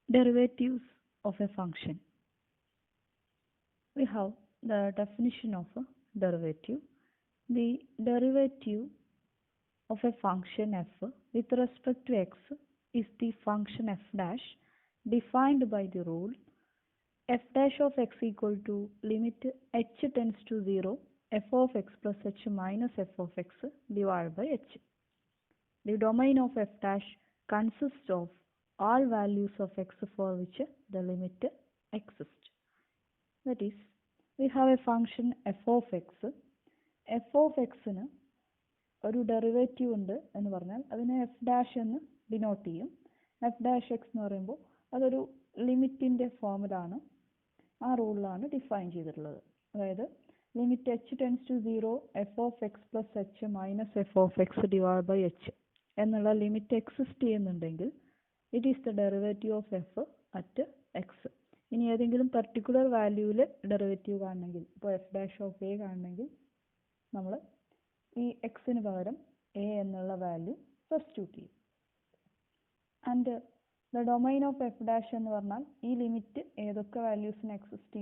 Derivatives of a function. We have the definition of a derivative. The derivative of a function f with respect to x is the function f dash defined by the rule f dash of x equal to limit h tends to 0 f of x plus h minus f of x divided by h. The domain of f dash consists of all values of x for which the limit exists. That is, we have a function f of x. f of x ന് ഒരു derivative ഉണ്ട് എന്ന് പറഞ്ഞാൽ അതിനെ F dash എന്ന് denote ചെയ്യും. F dash X എന്ന് പറയുമ്പോൾ അതൊരു ലിമിറ്റിൻ്റെ ഫോമിലാണ്, ആ റൂളിലാണ് ഡിഫൈൻ ചെയ്തിട്ടുള്ളത്. അതായത് limit h tends to 0 f of x plus h minus f of x divide by h എന്നുള്ള ലിമിറ്റ് എക്സിസ്റ്റ് ചെയ്യുന്നുണ്ടെങ്കിൽ it is the derivative of f at x. ഇനി ഏതെങ്കിലും പർട്ടിക്കുലർ വാല്യൂവിൽ ഡെറിവേറ്റീവ് കാണണമെങ്കിൽ, ഇപ്പോൾ എഫ് ഡാഷ് ഓഫ് എ കാണണമെങ്കിൽ നമ്മൾ ഈ എക്സിന് പകരം എ എന്നുള്ള വാല്യൂ സബ്സ്റ്റിറ്റ്യൂട്ട് ചെയ്യും. And the domain of F dash എന്ന് പറഞ്ഞാൽ ഈ ലിമിറ്റ് ഏതൊക്കെ വാല്യൂസിന് എക്സിസ്റ്റ്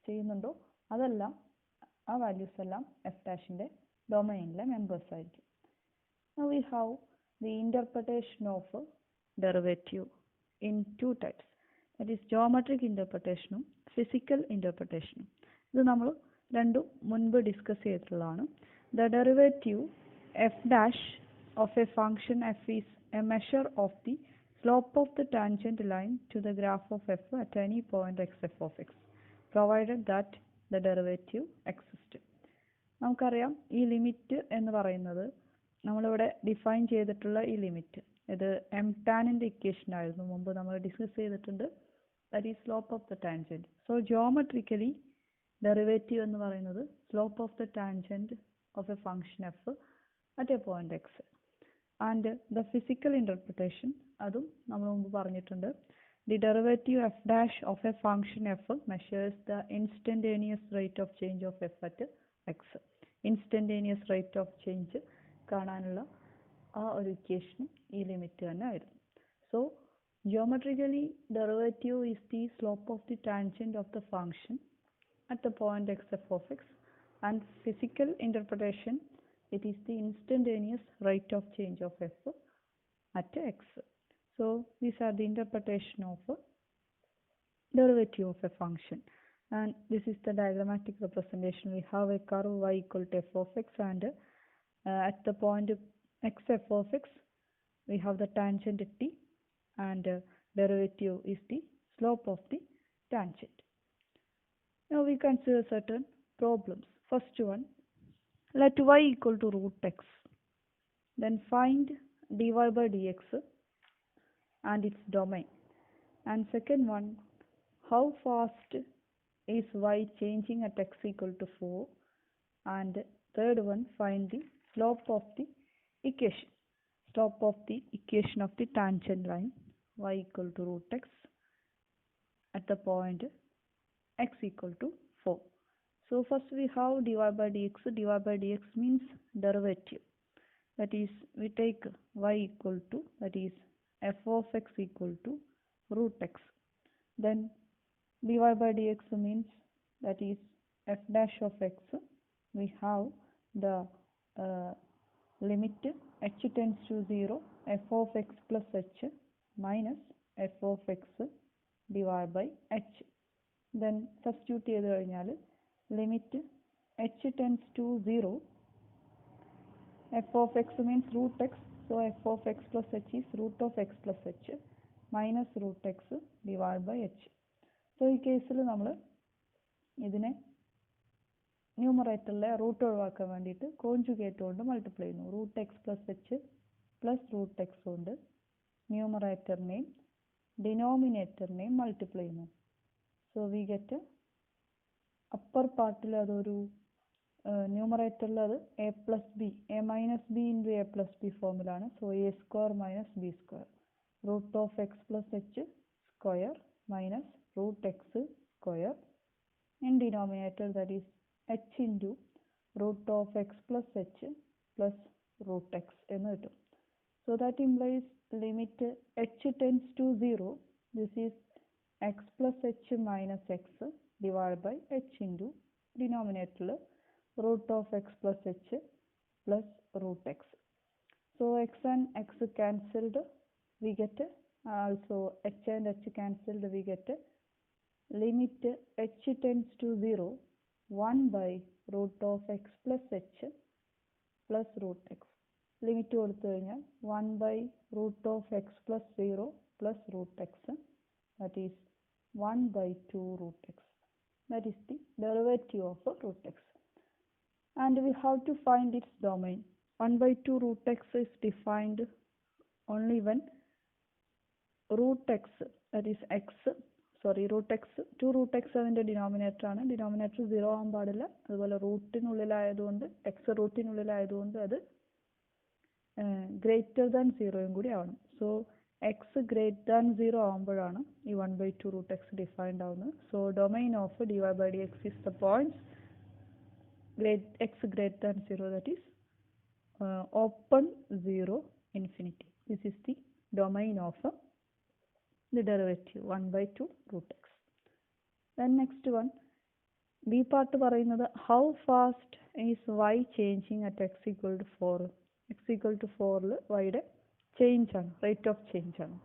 ചെയ്യുന്നുണ്ടോ അതെല്ലാം, ആ വാല്യൂസ് എല്ലാം എഫ് ഡാഷിൻ്റെ ഡൊമൈനിലെ മെമ്പേഴ്സ് ആയിരിക്കും. Now we have the interpretation of derivative in two types. That is geometric interpretation, physical interpretation. ഇത് നമ്മൾ രണ്ടും മുൻപ് ഡിസ്കസ് ചെയ്തിട്ടുള്ളതാണ്. The derivative f dash of a function f is a measure of the slope of the tangent line to the graph of f at any point x f of x, provided that the derivative exists. നമുക്കറിയാം ഈ limit എന്ന് പറയുന്നത് നമ്മളിവിടെ define ചെയ്തിട്ടുള്ള ഈ limit ഇത് M ടാനിൻ്റെ equation ആയിരുന്നു, മുമ്പ് നമ്മൾ ഡിസ്കസ് ചെയ്തിട്ടുണ്ട്. That is slope of the tangent. So geometrically derivative എന്ന് പറയുന്നത് slope of the tangent of a function f at a point x. And the physical interpretation അതും നമ്മൾ മുമ്പ് പറഞ്ഞിട്ടുണ്ട്. The derivative f dash of a function f measures the instantaneous rate of change of f at x. Instantaneous rate of change കാണാനുള്ള ആ ഒരു ഇക്വേഷനും ഈ limit തന്നെ ആയിരുന്നു. So geometrically derivative is the slope of the tangent of the function at the point x f of x, and physical interpretation it is the instantaneous rate of change of f at x. So these are the interpretation of derivative of a function, and this is the diagrammatic representation. We have a curve y equal to f of x, and at the point x f of x we have the tangent t, and derivative is the slope of the tangent. Now we consider certain problems. First one, let y equal to root x. Then find dy by dx and its domain. And second one, how fast is y changing at x equal to 4. And third one, find the slope of the equation. Slope of the equation of the tangent line y equal to root x at the point x equal to 4. So first we have dy by dx. Dy by dx means derivative. That is, we take y equal to, that is f of x equal to root x. Then dy by dx means, that is f dash of x. We have the limit h tends to 0 f of x plus h minus f of x divided by h. Then substitute ചെയ്ത് കഴിഞ്ഞാൽ limit h tends to 0 f of x means root x, so f of x plus h is root of x plus h minus root x divided by h. So ഈ കേസിൽ നമ്മൾ ഇതിനെ ന്യൂമറേറ്ററിലെ root ഒഴിവാക്കാൻ വേണ്ടിയിട്ട് conjugate കൊണ്ട് multiply ചെയ്യുന്നു. Root x plus h plus root x കൊണ്ട് ന്യൂമറേറ്ററിനെയും ഡിനോമിനേറ്ററിനെയും മൾട്ടിപ്ലൈ ചെയ്യുന്നു. So we get upper പാർട്ടിൽ അതൊരു ന്യൂമറേറ്ററിൽ അത് a plus b, a minus b into a plus b ഫോമിലാണ്. So a square minus b square root of x plus h square minus root x square in denominator, that is h into root of x plus h plus root x എന്ന് കിട്ടും. So that implies limit h tends to 0 This is x plus h minus x divided by h into denominator root of x plus h plus root x. So x and x cancelled, we get also h and h cancelled, we get limit h tends to 0, 1 by root of x plus h plus root x. Limit 1 by root of x plus 0 plus root x, that is 1 by 2 root x. That is the derivative of root x. And we have to find its domain. 1 by 2 root x is defined only when root x, that is x, root x, 2 root x അതിൻ്റെ denominator ആണ്. Denominator 0 ആകാൻ പാടില്ല. അതുപോലെ റൂട്ടിനുള്ളിലായതുകൊണ്ട് X റൂട്ടിനുള്ളിലായതുകൊണ്ട് അത് greater than 0 കൂടി ആവണം. So X greater than 0 ആകുമ്പോഴാണ് ഈ 1 by 2 root x ഡിഫൈൻഡ് ആവുന്നത്. So domain of dy by dx is the points x greater than 0, that is open 0 infinity. This is the domain of the derivative 1 by 2 root x. Then next one, B part പറയുന്നത് how fast is y changing at x equal to 4. x equal to 4 y change ആണ്, rate of change ആണ്.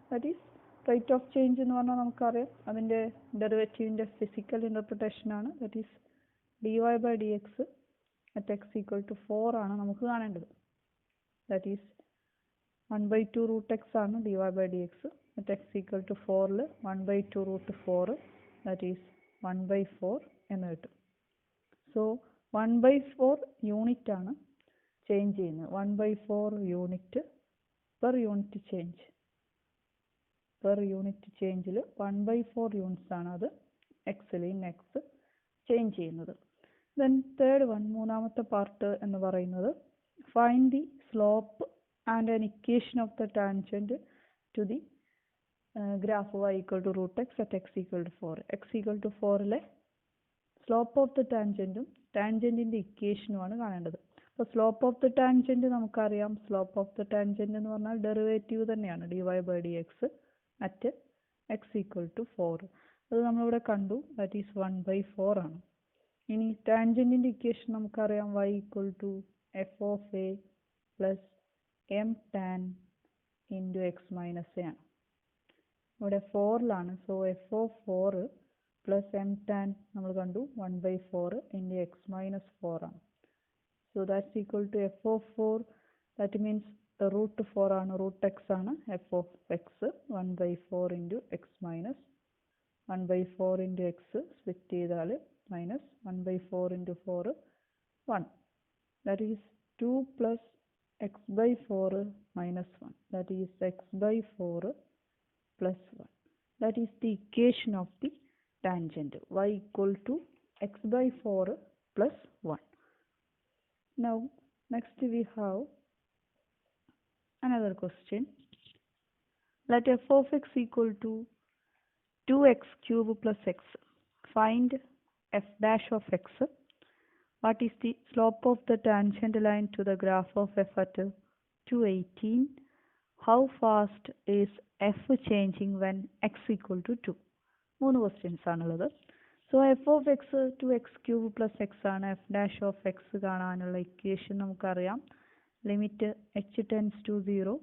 That is rate of change എന്ന് പറഞ്ഞാൽ നമുക്കറിയാം അതിൻ്റെ ഡെറിവേറ്റീവിൻ്റെ physical interpretation ആണ്. That is dy by dx at x equal to 4 ആണ് നമുക്ക് കാണേണ്ടത്. That is 1 by 2 root x ആണ് dy by dx at x equal to 4 1 by 2 root 4, that is 1 by 4 എന്ന് കിട്ടും. സോ 1 by 4 യൂണിറ്റ് ആണ് change ചെയ്യുന്നത്. 1 by 4 unit per unit change. Per unit ചേഞ്ചിൽ 1 by 4 units ആണ് അത് എക്സിൽ എക്സ് ചേഞ്ച് ചെയ്യുന്നത്. ദെൻ തേർഡ് വൺ, മൂന്നാമത്തെ പാർട്ട് എന്ന് പറയുന്നത് find the slope and an equation of the tangent to the graph y equal to root x at x equal to 4. x equal to 4 slope of the ടാൻജൻറ്റും ടാൻജൻറ്റിൻ്റെ ഇക്വേഷനുമാണ് കാണേണ്ടത്. അപ്പോൾ slope of the tangent നമുക്കറിയാം. Slope of the tangent എന്ന് പറഞ്ഞാൽ derivative തന്നെയാണ് dy by dx at x equal to 4. അത് നമ്മളിവിടെ കണ്ടു, ദാറ്റ് ഈസ് 1 by 4 ആണ്. ഇനി ടാൻജൻറ്റിൻ്റെ ഇക്വേഷൻ നമുക്കറിയാം y equal to f of a plus m tan into x minus a ആണ്. ഇവിടെ 4 so f of 4 plus M tan നമ്മൾ കണ്ടു 1 by 4 ഇൻറ്റു എക്സ് മൈനസ് 4 ആണ്. So that's equal to f of 4, that means root 4 ആണ്, root x ആണ് f of x. 1 by 4 into x minus 1 by 4 into x split ചെയ്താൽ minus 1 by 4 into 4 1, that is 2 plus x by 4 minus 1, that is x by 4 plus 1. That is the equation of the tangent y equal to x by 4 plus 1. Now next we have another question. Let f of x equal to 2x cube plus x. Find f dash of x. What is the slope of the tangent line to the graph of f at 218? How fast is f changing when x equal to 2? 3 questions ആണുള്ളത്. So f of x 2x cube plus x ആണ്. F dash of x കാണാനുള്ള equation നമുക്കറിയാം. Limit h tends to 0,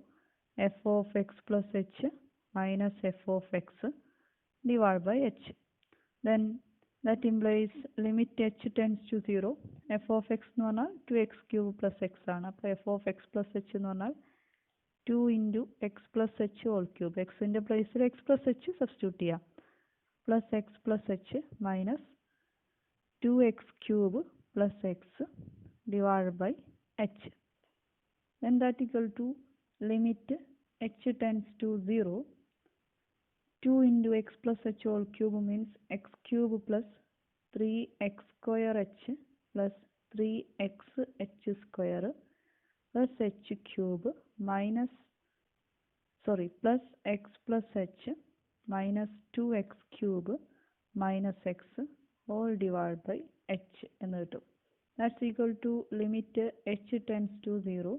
f of x plus h minus f of x divide by h. Then that implies limit h tends to 0, f of x എന്ന് പറഞ്ഞാൽ 2x cube plus x ആണ്. അപ്പോൾ f of x plus h എന്ന് പറഞ്ഞാൽ 2 into x plus h whole cube. എക്സിൻ്റെ പ്ലേസിൽ x plus h substitute ചെയ്യാം. Plus x plus h minus 2x cube plus x divide by h. Then that equal to limit h tends to 0, 2 into x plus h whole cube means x cube plus 3x square h plus 3x h square plus h cube minus plus x plus h minus 2x cube minus x whole divided by h എന്ന് കിട്ടും. That's equal to limit h tends to 0,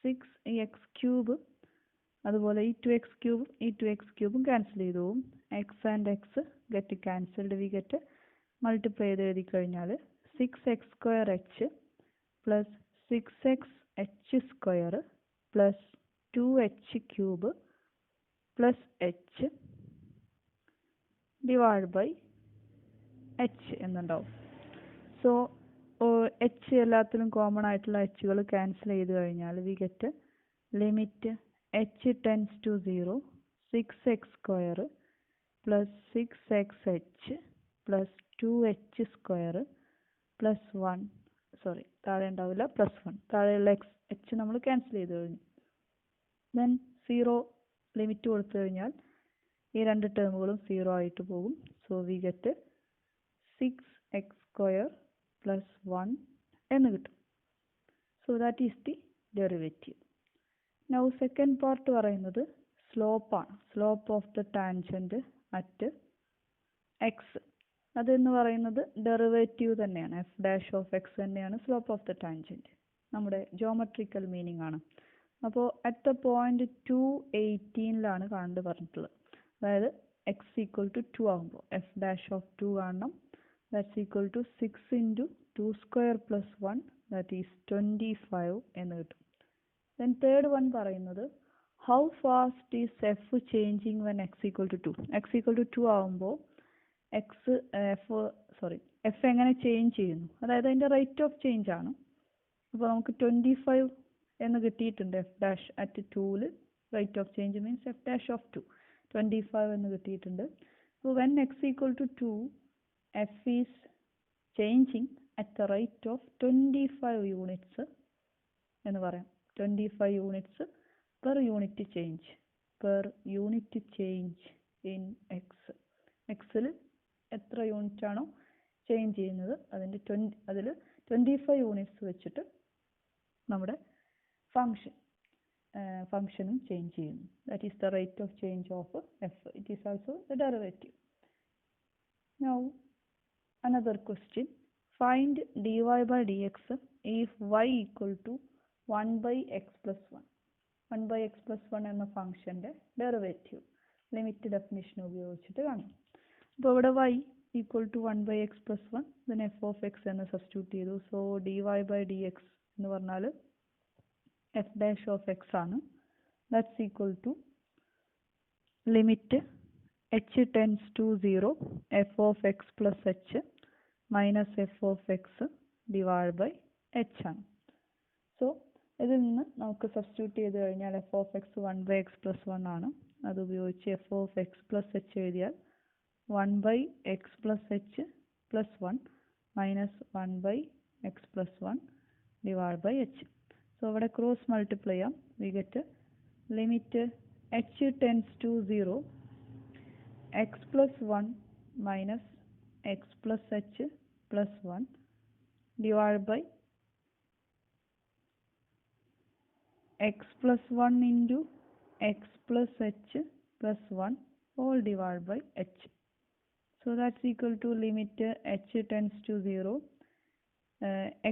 6x cube അതുപോലെ ഈ 2x ക്യൂബും ഈ 2x ക്യൂബും cancel ചെയ്തു പോകും. X and x get cancelled. We get multiply ചെയ്ത് എഴുതി കഴിഞ്ഞാൽ 6x² plus 6x(h)² plus 2h³ plus h divide by h എന്നുണ്ടാവും. സോ h എല്ലാത്തിലും കോമൺ ആയിട്ടുള്ള hകൾ ക്യാൻസൽ ചെയ്ത് കഴിഞ്ഞാൽ we get limit h tends to 0 6x² plus 6xh plus 2h² plus 1 sorry താഴെ ഉണ്ടാവില്ല പ്ലസ് 1 താഴെയുള്ള h നമ്മൾ ക്യാൻസൽ ചെയ്ത് കഴിഞ്ഞു. ദെൻ 0 ലിമിറ്റ് കൊടുത്തു കഴിഞ്ഞാൽ ഈ രണ്ട് ടേമുകളും 0 ആയിട്ട് പോകും. So we get 6x² plus 1 എന്ന് കിട്ടും. So that is the derivative. Now second part പറയുന്നത് സ്ലോപ്പാണ്. Slope of the tangent at x. അതെന്ന് പറയുന്നത് ഡെറിവേറ്റീവ് തന്നെയാണ്. എഫ് ഡാഷ് ഓഫ് എക്സ് തന്നെയാണ് സ്ലോപ്പ് ഓഫ് ദ ടാൻജൻറ്റ്. നമ്മുടെ ജോമെട്രിക്കൽ മീനിങ് ആണ്. അപ്പോൾ അറ്റ് ദ പോയിന്റ് 218 കാണേണ്ടത് പറഞ്ഞിട്ടുള്ളത്. അതായത് എക്സ് ഈക്വൽ ടു 2 ആകുമ്പോൾ എഫ് ഡാഷ് ഓഫ് 2 കാണണം. That's equal to 6 into 2² plus 1 that is 25 എന്ന് കിട്ടും. ദെൻ തേർഡ് വൺ പറയുന്നത് how fast is f changing when x equal to 2. X equal to 2 ആകുമ്പോൾ F എങ്ങനെ ചേഞ്ച് ചെയ്യുന്നു, അതായത് അതിൻ്റെ റേറ്റ് ഓഫ് ചേഞ്ച് ആണ്. അപ്പോൾ നമുക്ക് 25 എന്ന് കിട്ടിയിട്ടുണ്ട്. F dash at 2 rate of change means f dash of 2 25 എന്ന് കിട്ടിയിട്ടുണ്ട്. അപ്പോൾ when x equal to 2 f is changing at the rate of 25 units എന്ന് പറയാം. 25 units per unit change in x. എക്സിൽ എത്ര യൂണിറ്റ് ആണോ ചേഞ്ച് ചെയ്യുന്നത് അതിൽ 25 യൂണിറ്റ്സ് വെച്ചിട്ട് നമ്മുടെ ഫംഗ്ഷനും ചേഞ്ച് ചെയ്യുന്നു. That is the rate of change of F. It is also the derivative. Now another question. Find dy by dx if y equal to 1 by x plus 1. 1 by x plus 1 എന്ന ഫംഗ്ഷൻ്റെ derivative limit definition ഉപയോഗിച്ചിട്ട് കാണാം. അപ്പോൾ ഇവിടെ y equal to 1 by x plus 1 then f of x എന്ന് substitute ചെയ്തു. So dy by dx എന്ന് പറഞ്ഞാൽ f dash of x ആണ്. That's equal to limit h tends to 0 f of x plus h minus f of x divide by h ആണ്. So ഇതിൽ നിന്ന് നമുക്ക് substitute ചെയ്ത് കഴിഞ്ഞാൽ f of x 1 by x plus 1 ആണ്. അത് ഉപയോഗിച്ച് f of x plus h എഴുതിയാൽ 1 by x plus h plus 1 minus 1 by x plus 1 divide by h. So ഇവിടെ ക്രോസ് മൾട്ടിപ്ലൈ ചെയ്യാം. We get limit h tends to 0 x plus 1 minus x plus h plus 1 divided by x plus 1 into x plus h plus 1 all divided by h. So that's equal to limit h tends to 0,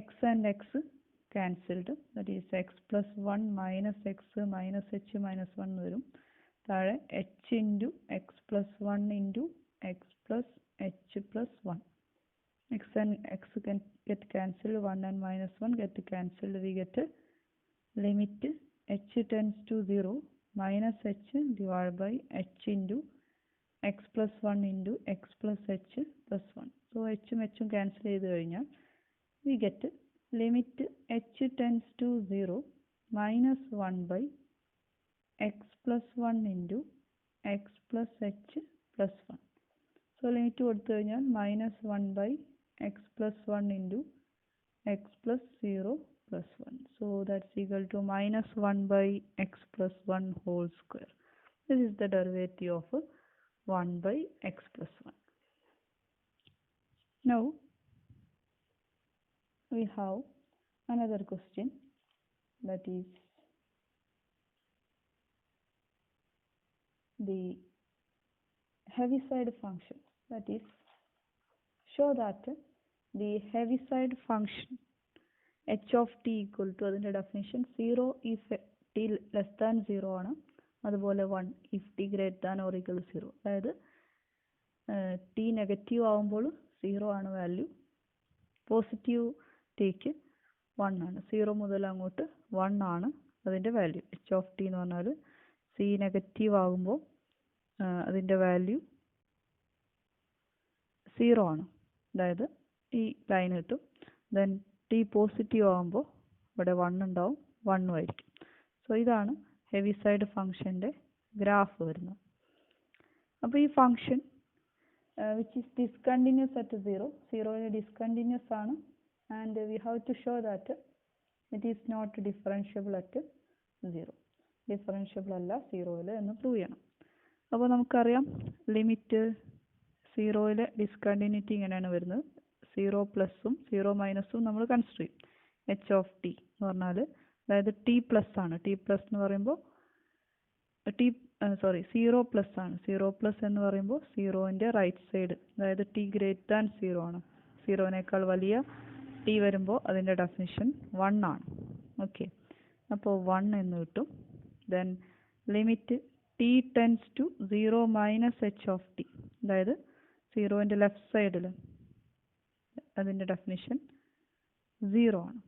x and x cancelled, that is x plus 1 minus x minus h minus 1 varum. താഴെ h into x plus 1 into x plus h plus 1. X and x can get cancelled, 1 and minus 1 get cancelled. We get limit h tends to 0 minus h divided by h into x plus 1 into x plus h plus 1. So h ഉം h ഉം cancel ചെയ്ത് കഴിഞ്ഞാൽ we get limit h tends to 0 minus 1 by x plus 1 into x plus h plus 1. So limit കൊടുത്തു കഴിഞ്ഞാൽ minus 1 by x plus 1 into x plus 0 plus 1. So that's equal to minus 1 by x plus 1 whole square. This is the derivative of 1 by x plus 1. Now we have another question, that is the Heaviside function. That is, show that the Heaviside function h of t equal to, അതിൻ്റെ definition 0 if t less than 0 ആണ്, അതുപോലെ 1 if t greater than or equal to 0. അതായത് t negative ആവുമ്പോൾ 0 ആണ് value, positive tക്ക് 1 ആണ്. 0 മുതൽ അങ്ങോട്ട് 1 ആണ് അതിൻ്റെ വാല്യൂ. h of t എന്ന് പറഞ്ഞാൽ c നെഗറ്റീവ് ആകുമ്പോൾ അതിൻ്റെ വാല്യൂ 0 ആണ്. അതായത് ഈ ലൈൻ കിട്ടും. ദെൻ t പോസിറ്റീവ് ആകുമ്പോൾ ഇവിടെ 1 ഉണ്ടാവും, 1 ആയിരിക്കും. സോ ഇതാണ് ഹെവി സൈഡ് ഫംഗ്ഷൻ്റെ ഗ്രാഫ് വരുന്നത്. അപ്പോൾ ഈ function which is discontinuous at 0, 0 discontinuous ആണ്, and we have to show that it is not differentiable at 0. Differentiable അല്ല 0 എന്ന് പ്രൂവ് ചെയ്യണം. അപ്പോൾ നമുക്കറിയാം ലിമിറ്റ് 0 ഡിസ്കണ്ടിന്യൂറ്റി ഇങ്ങനെയാണ് വരുന്നത്. 0 പ്ലസും 0 മൈനസും നമ്മൾ കൺസിഡർ ചെയ്യും. h of t എന്ന് പറഞ്ഞാൽ അതായത് t പ്ലസ് ആണ്. t പ്ലസ് എന്ന് പറയുമ്പോൾ 0 പ്ലസ് ആണ്. 0 പ്ലസ് എന്ന് പറയുമ്പോൾ 0ൻ്റെ റൈറ്റ് സൈഡ്, അതായത് t ഗ്രേറ്റർ ദാൻ 0 ആണ്. 0നേക്കാൾ വലിയ t വരുമ്പോൾ അതിൻ്റെ ഡെഫിനിഷൻ 1 ആണ്. ഓക്കെ, അപ്പോൾ 1 എന്ന് കിട്ടും. Then limit t tends to 0 minus h of t, അതായത് 0ൻ്റെ ലെഫ്റ്റ് സൈഡിൽ അതിൻ്റെ ഡെഫിനിഷൻ 0 ആണ്.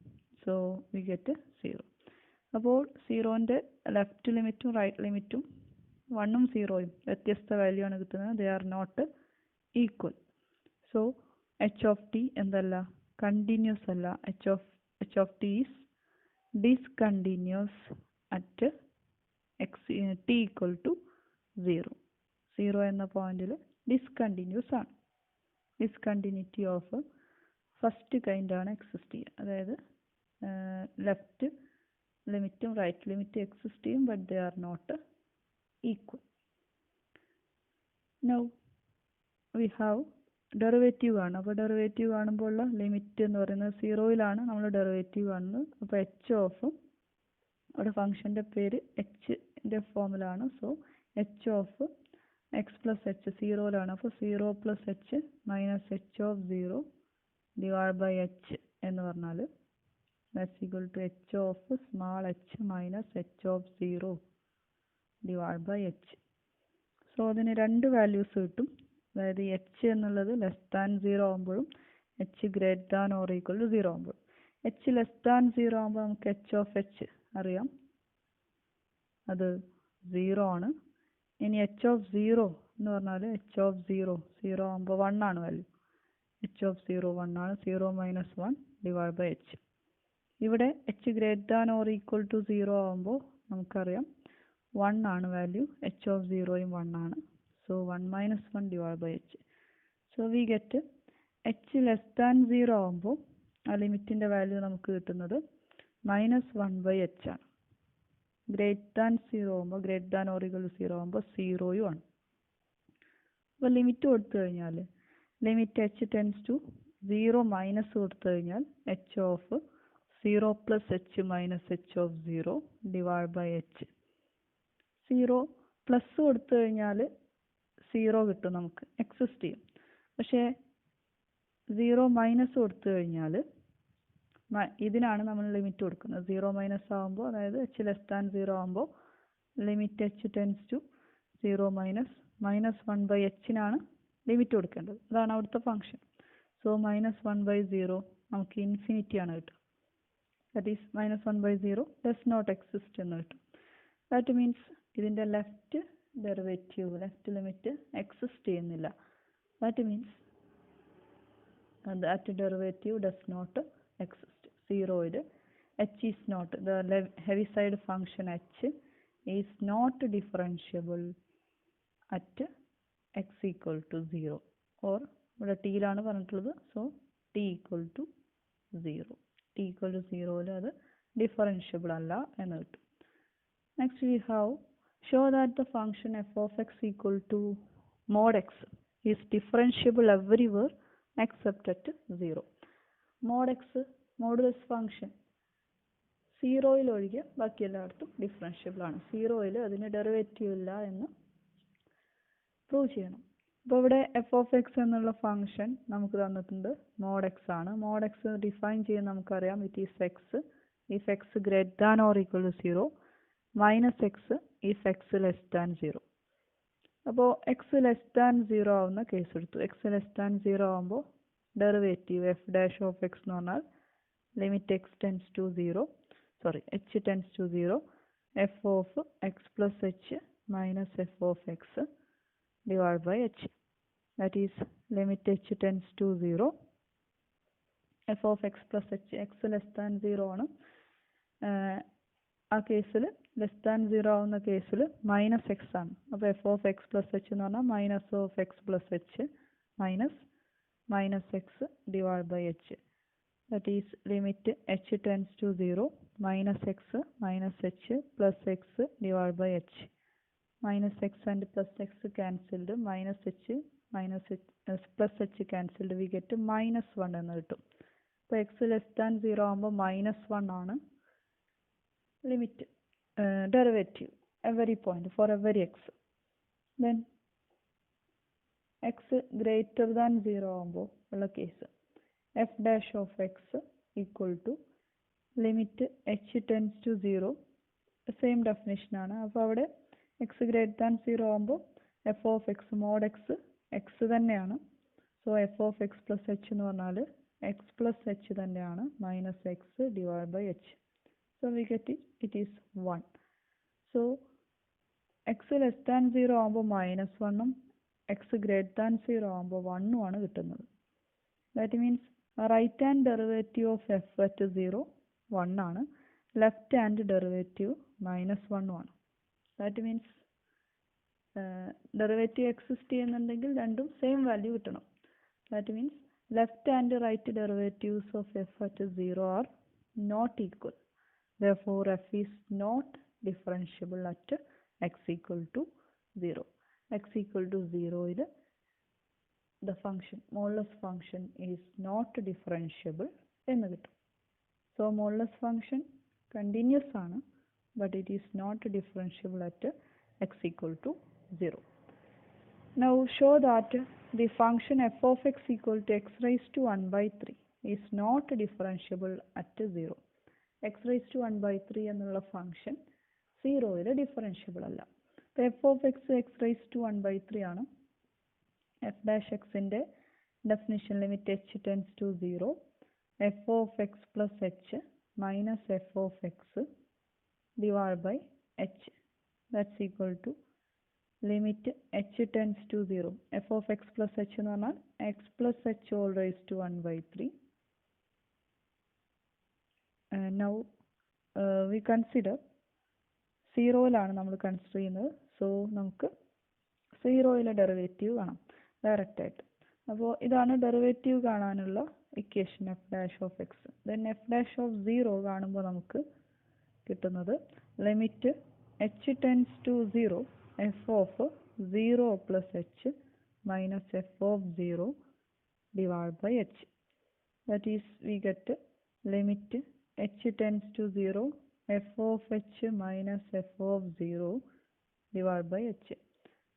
So we get 0. അപ്പോൾ 0ൻ്റെ ലെഫ്റ്റ് ലിമിറ്റും റൈറ്റ് ലിമിറ്റും 1ഉം 0യും വ്യത്യസ്ത വാല്യൂ ആണ് കിട്ടുന്നത്. They are not equal. So h of t എന്തല്ല, കണ്ടിന്യൂസ് അല്ല. h of t is discontinuous at t equal to 0. 0 എന്ന പോയിന്റിൽ ഡിസ്കണ്ടിന്യൂസ് ആണ്. ഡിസ്കണ്ടിന്യൂറ്റി ഓഫ് ഫസ്റ്റ് കൈൻഡ് ആണ് എക്സിസ്റ്റ് ചെയ്യുക. അതായത് ലെഫ്റ്റ് ലിമിറ്റും റൈറ്റ് ലിമിറ്റും എക്സിസ്റ്റ് ചെയ്യും, but they are not equal. Now we have derivative ആണ്. അപ്പോൾ ഡെറിവേറ്റീവ് കാണുമ്പോൾ ഉള്ള ലിമിറ്റ് എന്ന് പറയുന്നത് 0യിലാണ് നമ്മൾ ഡെറിവേറ്റീവ് കാണുന്നത്. അപ്പോൾ h ഓഫ് അവിടെ ഫംഗ്ഷൻ്റെ പേര് hൻ്റെ ഫോമിലാണ്. So h of x plus h 0യിലാണ്. അപ്പോൾ 0 plus h minus h of 0 divide by h എന്ന് പറഞ്ഞാൽ that's equal to h of small h minus h of 0 divided by h. So അതിന് രണ്ട് വാല്യൂസ് കിട്ടും. അതായത് h എന്നുള്ളത് ലെസ് ദാൻ 0 ആകുമ്പോഴും h greater than or equal to 0 ആകുമ്പോഴും. h less than 0 ആകുമ്പോൾ നമുക്ക് h ഓഫ് h അറിയാം, അത് 0 ആണ്. ഇനി h ഓഫ് 0 എന്ന് പറഞ്ഞാൽ h ഓഫ് 0 ആകുമ്പോൾ 1 ആണ് വാല്യൂ. h ഓഫ് 0 1 ആണ്. 0 മൈനസ് 1 ഡിവൈഡ് ബൈ h. ഇവിടെ h greater than or equal to 0 ആകുമ്പോൾ നമുക്കറിയാം 1 ആണ് വാല്യൂ. h ഓഫ് 0യും 1 ആണ്. So 1 minus 1 divide by h. So we get h less than 0 ആകുമ്പോൾ ആ ലിമിറ്റിൻ്റെ വാല്യൂ നമുക്ക് കിട്ടുന്നത് മൈനസ് 1 ബൈ h ആണ്. ഗ്രേറ്റർ ദാൻ 0 ആകുമ്പോൾ greater than or equal to 0 ആകുമ്പോൾ 0യും ആണ്. അപ്പോൾ ലിമിറ്റ് കൊടുത്തു കഴിഞ്ഞാൽ limit h tends to 0 minus കൊടുത്തു കഴിഞ്ഞാൽ h of 0 plus h minus h of 0 divide by h. 0 plus കൊടുത്തു കഴിഞ്ഞാൽ 0 കിട്ടും, നമുക്ക് എക്സിസ്റ്റ് ചെയ്യും. പക്ഷേ 0 മൈനസ് കൊടുത്തു കഴിഞ്ഞാൽ ഇതിനാണ് നമ്മൾ ലിമിറ്റ് കൊടുക്കുന്നത്. 0 മൈനസ് ആകുമ്പോൾ, അതായത് h ലെസ് ദാൻ 0 ആകുമ്പോൾ limit h tends to 0 minus 1 by hനാണ് ലിമിറ്റ് കൊടുക്കേണ്ടത്. അതാണ് അവിടുത്തെ ഫംഗ്ഷൻ. സോ മൈനസ് 1 ബൈ 0 നമുക്ക് ഇൻഫിനിറ്റി ആണ് കിട്ടുക. that is minus 1 by 0 does not exist എന്ന് കിട്ടും. that means ഇതിൻ്റെ left derivative, left limit exist ചെയ്യുന്നില്ല. that means that derivative does not exist. 0യിൽ h is not, the heavy side function h is not differentiable at x equal to 0, or ഇവിടെ t-യിലാണ് പറഞ്ഞിട്ടുള്ളത്. So t equal to 0. t equal to 0യിൽ അത് differentiable അല്ല എന്ന് കിട്ടും. Next we have show that the function f of x equal to mod x is differentiable everywhere except at 0. mod x modulus function 0യിൽ ഒഴികെ ബാക്കി എല്ലായിടത്തും differentiable ആണ്. 0യിൽ അതിന് ഡെറിവേറ്റീവ് ഇല്ല എന്ന് പ്രൂവ് ചെയ്യണം. അപ്പോൾ ഇവിടെ എഫ് ഓഫ് എക്സ് എന്നുള്ള ഫംഗ്ഷൻ നമുക്ക് തന്നിട്ടുണ്ട്, മോഡ് എക്സ് ആണ്. മോഡ് എക്സ് ഡിഫൈൻ ചെയ്യാൻ നമുക്കറിയാം, it is x if x greater than or equal to 0 minus x if x less than 0. അപ്പോൾ എക്സ് ലെസ് ദാൻ 0 ആവുന്ന കേസ് എടുത്തു. എക്സ് ലെസ് ദാൻ 0 ആകുമ്പോൾ derivative f dash of x എന്ന് പറഞ്ഞാൽ limit x tends to 0 h tends to 0 f of x plus h minus f of x divide by h. That is limit h tends to 0 f of x plus h. X less than 0 ആണ്. ആ കേസിൽ less than 0 ആവുന്ന കേസിൽ minus x ആണ്. അപ്പോൾ f of x plus h എന്ന് പറഞ്ഞാൽ minus of x plus h minus x divide by h. That is limit h tends to 0 minus x plus x divide by h. Minus x and plus x cancelled, minus h plus h cancelled, we get minus 1 എന്ന് കിട്ടും. അപ്പോൾ X less than 0 ആകുമ്പോൾ minus 1 ആണ് limit derivative every point for every x. Then x greater than 0 ആകുമ്പോൾ ഉള്ള case f dash of x equal to limit h tends to 0. Same ഡെഫിനിഷനാണ്. അപ്പോൾ അവിടെ എക്സ് ഗ്രേറ്റർ ദാൻ 0 ആകുമ്പോൾ f of x mod x തന്നെയാണ്. So f of x plus h എന്ന് പറഞ്ഞാൽ x plus h തന്നെയാണ് minus x divide by h. So we get it is 1. So x less than 0 ആകുമ്പോൾ minus 1 x greater than 0 ആകുമ്പോൾ 1 ആണ് കിട്ടുന്നത്. That means right hand derivative of f at 0 1 ആണ്, left hand derivative minus 1 ആണ്. That means derivative exist ചെയ്യുന്നുണ്ടെങ്കിൽ രണ്ടും same value കിട്ടണം. That means left and right derivatives of f at 0 are not equal. Therefore, f is not differentiable at x equal to 0. x equal to 0 is the function, modulus function is not differentiable എന്ന് കിട്ടും. So, modulus function continuous ആണ്, but it is not differentiable at x equal to 0. Now, show that the function f of x equal to x raised to 1 by 3 is not differentiable at 0. x raised to 1 by 3 എന്നുള്ള function 0യിൽ differentiable അല്ല. അപ്പോൾ f of x x raise to 1 by 3 ആണ്. F dash എക്സിൻ്റെ definition limit h tends to 0 f of x plus h minus f of x divide by h. That's equal to limit h tends to 0 f of x plus h എന്ന് പറഞ്ഞാൽ x plus h all raise to 1 by 3. Now we consider 0യിലാണ് നമ്മൾ consider ചെയ്യുന്നത്. So നമുക്ക് 0യിലെ derivative കാണാം ഡയറക്റ്റായിട്ട്. അപ്പോൾ ഇതാണ് ഡെറിവേറ്റീവ് കാണാനുള്ള equation f dash of x. Then f dash of 0 കാണുമ്പോൾ നമുക്ക് കിട്ടുന്നത് limit h tends to 0 f of 0 plus h minus f of 0 divide by h. That is we get limit h tends to 0 f of h minus f of 0 divided by h.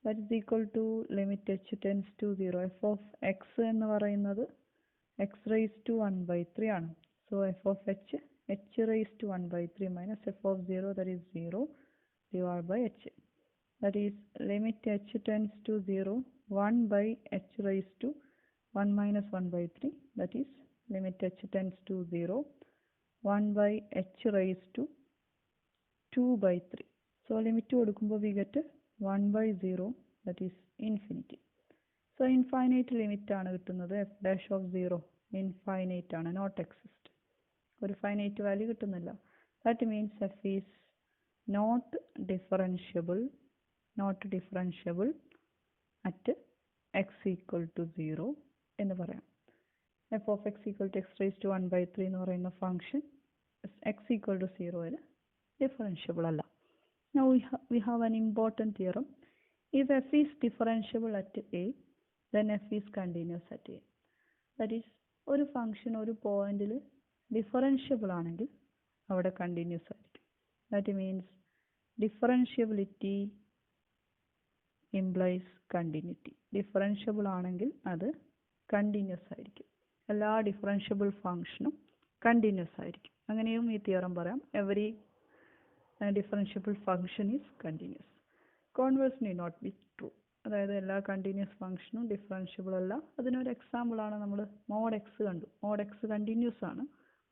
That is equal to limit h tends to 0 f of x എന്ന് പറയുന്നത് x raised to 1 by 3 ആണ്. So f of h raised to 1 by 3 minus f of 0, that is 0 divided by h. That is limit h tends to 0 1 by h raised to 1 minus 1 by 3, that is limit h tends to 0 1 by h raised to 2 by 3. So limit കൊടുക്കുമ്പോൾ we get 1 by 0, that is infinity. So infinite limit ആണ് കിട്ടുന്നത്. f dash of 0 infinite ആണ്, not exist. ഒരു finite value കിട്ടുന്നില്ല. That means f is not differentiable at x equal to 0 എന്ന് പറയാം. f of x equal to x raised to 1 by 3 എന്ന് പറയുന്ന function x equal to 0യിൽ differentiable അല്ല. Now we have an important theorem. If f is differentiable at a, then f is continuous at a. That is, ഒരു function ഒരു പോയിന്റിൽ differentiable ആണെങ്കിൽ അവിടെ continuous ആയിരിക്കും. That means differentiability implies continuity. Differentiable ആണെങ്കിൽ അത് continuous ആയിരിക്കും. എല്ലാ ഡിഫറൻഷ്യബിൾ ഫംഗ്ഷനും കണ്ടിന്യൂസ് ആയിരിക്കും. അങ്ങനെയും ഈ തിയറം പറയാം. Every differentiable function is continuous. Converse need not be true. അതായത് എല്ലാ കണ്ടിന്യൂസ് ഫംഗ്ഷനും ഡിഫറൻഷ്യബിൾ അല്ല. അതിനൊരു എക്സാമ്പിളാണ് നമ്മൾ മോഡ് എക്സ് കണ്ടു. മോഡ് എക്സ് കണ്ടിന്യൂസ് ആണ്,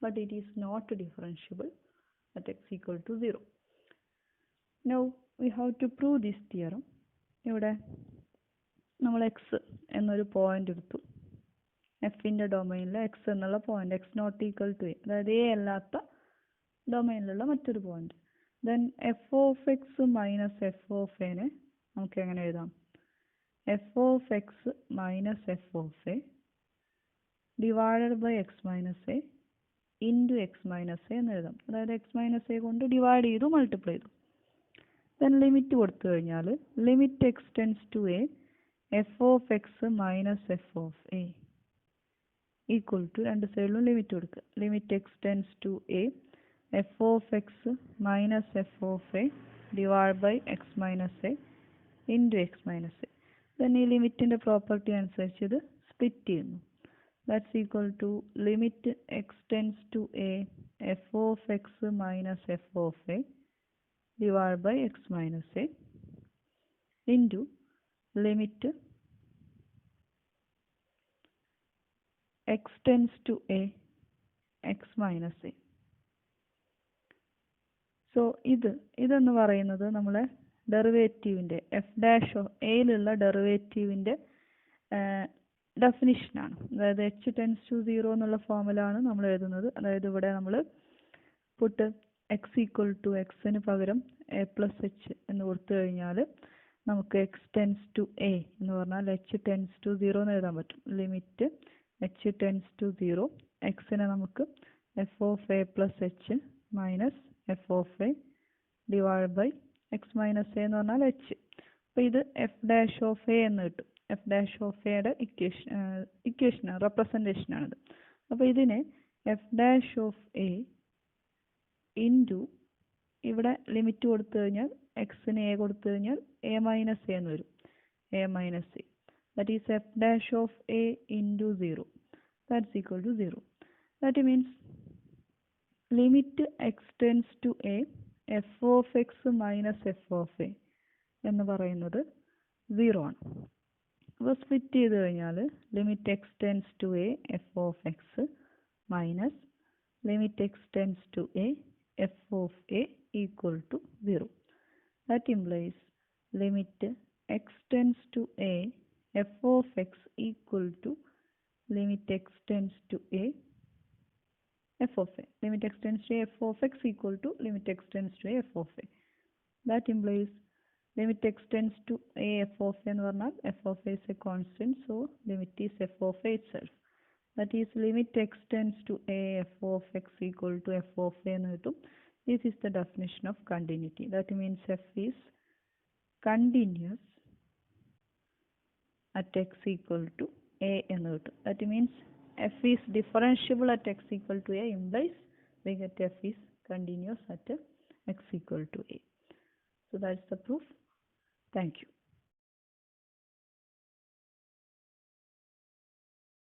but it is not differentiable at x equal to 0. Now we have to prove this theorem. ഇവിടെ നമ്മൾ എക്സ് എന്നൊരു പോയിന്റ് എടുത്തു. എഫിൻ്റെ ഡൊമൈനിൽ എക്സ് എന്നുള്ള point x not equal to a, അതായത് എ അല്ലാത്ത ഡൊമൈനിലുള്ള മറ്റൊരു point. Then f of x minus f of എനെ നമുക്ക് എങ്ങനെ എഴുതാം? F of x minus f of a divided by x minus a into x minus a എന്ന് എഴുതാം. അതായത് എക്സ് മൈനസ് എ കൊണ്ട് ഡിവൈഡ് ചെയ്തു, മൾട്ടിപ്ലൈ ചെയ്തു. ദെൻ ലിമിറ്റ് കൊടുത്തു കഴിഞ്ഞാൽ limit x tends to a f of x minus f of a equal to രണ്ട് സൈഡിലും ലിമിറ്റ് കൊടുക്കുക. Limit x tends to a f of x minus f of a divide by x minus a into x minus a. Then ഈ ലിമിറ്റിൻ്റെ property അനുസരിച്ച് ഇത് split ചെയ്യുന്നു. That's equal to limit x tends to a f of x minus f of a divided by x minus a into limit x tends to a x minus a. So ഇതെന്ന് പറയുന്നത് നമ്മളെ ഡെറിവേറ്റീവിൻ്റെ F dash of എയിലുള്ള ഡെറിവേറ്റീവിൻ്റെ ഡെഫിനിഷനാണ്. അതായത് H tends to 0 എന്നുള്ള ഫോമിലാണ് നമ്മൾ എഴുതുന്നത്. അതായത് ഇവിടെ നമ്മൾ പുട്ട് എക്സ് ഈക്വൽ ടു എക്സിന് പകരം എ പ്ലസ് എച്ച് എന്ന് കൊടുത്തു കഴിഞ്ഞാൽ നമുക്ക് എക്സ് ടെൻസ് ടു എ എന്ന് പറഞ്ഞാൽ എച്ച് ടെൻസ് ടു 0 എന്ന് എഴുതാൻ പറ്റും. ലിമിറ്റ് എച്ച് ടെൻസ് ടു 0 എക്സിനെ നമുക്ക് f of a plus h minus f of a divide by x minus a എന്ന് പറഞ്ഞാൽ എച്ച്. അപ്പോൾ ഇത് എഫ് ഡാഷ് ഓഫ് എ എന്ന് കിട്ടും. എഫ് ഡാഷ് ഓഫ് എയുടെ ഇക്വേഷനാണ്, റെപ്രസെൻറ്റേഷനാണിത്. അപ്പോൾ ഇതിനെ F dash of a into ഇവിടെ ലിമിറ്റ് കൊടുത്തു കഴിഞ്ഞാൽ എക്സിന് എ കൊടുത്തു കഴിഞ്ഞാൽ എ മൈനസ് എ എന്ന് വരും. A minus a that is f dash of a into 0 that's equal to 0. That means limit x tends to a f of x minus f of a എന്ന് പറയുന്നത് 0 ആണ്. അപ്പോൾ split ചെയ്ത് കഴിഞ്ഞാൽ limit x tends to a f of x minus limit x tends to a f of a equal to 0. That implies limit x tends to a f of x equal to limit x tends to a f of a. Limit x tends to f of x equal to limit x tends to f of a. That implies limit x tends to a f of a എന്ന് പറഞ്ഞാൽ f of a is a constant, so limit is f of a itself. That is limit x tends to a f of x equal to f of a എന്ന് കിട്ടും. This is the definition of continuity. That means f is continuous at x equal to a എന്ന് കിട്ടും. That means f is differentiable at x equal to a implies we get f is continuous at x equal to a. So that's the proof.